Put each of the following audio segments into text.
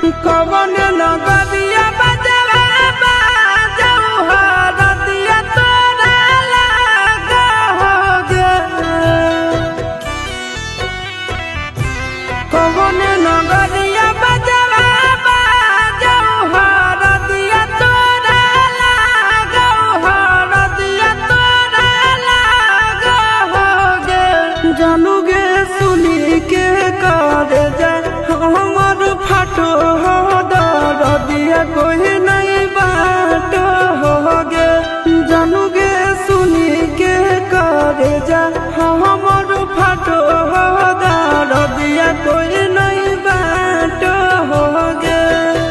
कवन नगरिया बजवा बाजऊ हरदिया तोरा लागा होगे। कवन नगरिया बजवा बाजऊ हरदिया तोरा लागा हरदिया तोरा लागा होगे। जानू गे सुनी के कर जा हमर फाटो हो दरदिया कोई नहीं बाट होगे। जानू गे सुनी के करे जा हमर फाटो हो दरदिया कोई नहीं बाट होगे।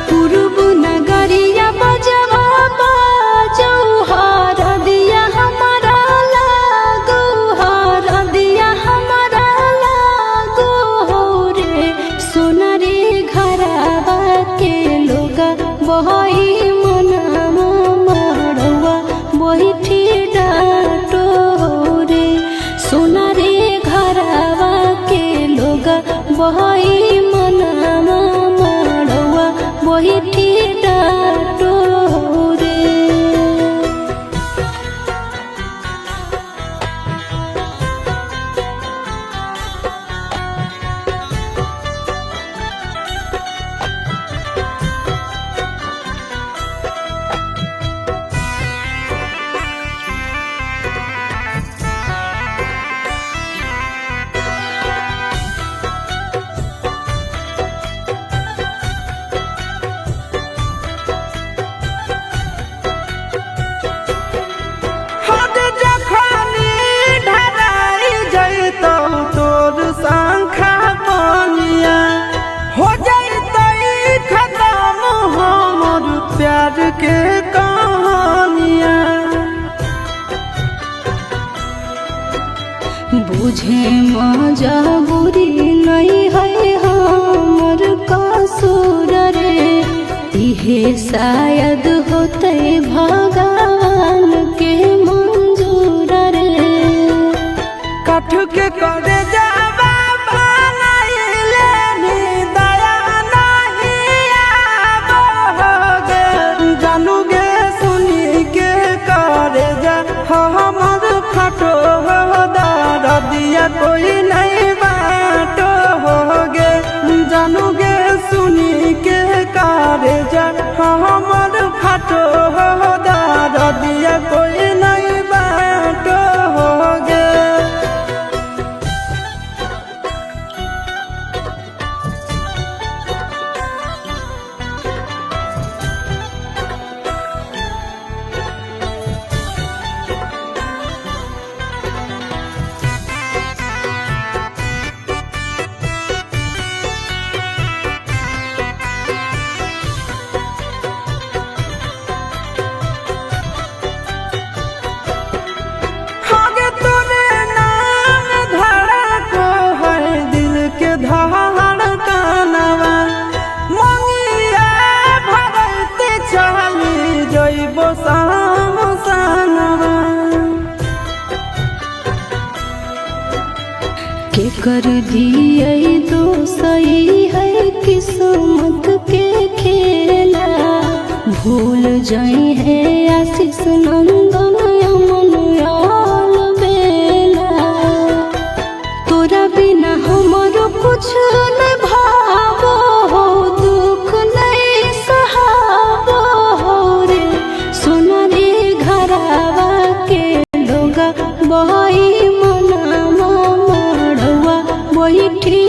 पूर्व नगरिया बजवा बाजऊ हरदिया हमारा लागो हरदिया हमारा लागो हो रे। सोना रे घरवा के लोगा बहई मनवा मड़वा बैठी डाटो रे। सोना रे घरवा के लोगा बहई मनवा मड़वा बैठी डाटो रे। हद जखनी ढराई जैतौ तोर शंखा बनिया हो जैतै खत्म हमर प्यार के कहानिया। बुझे मजबूरी नहीं है हमर कसूर रे। इहे शायद होते भगवान के मंजूर रे। काठ के करे जावा बनाइले नी दया नहीं आवोगे। जानू गे सुनी के करे जा हमर फाटो हो दरदिया कोई नहीं बाट होगे। जानू गे सुनी के करे जा हमर फाटो हो दरदिया कोई नहीं बाट होगे। आगे तोरे नाम धड़को है दिल के धड़कनवा। मंगिया भरते चली जइबो शाम सनवा। के कर दिए दोसई है किस्मत के खेला। भूल जाई है आशीष नंदन अमन आल बेला। तोरा बिना हमरो कुछ न भावो हो दुख नहीं सहावो हो रे। सोना रे घरवा के लोगा बहई मनवा मड़वा बैठी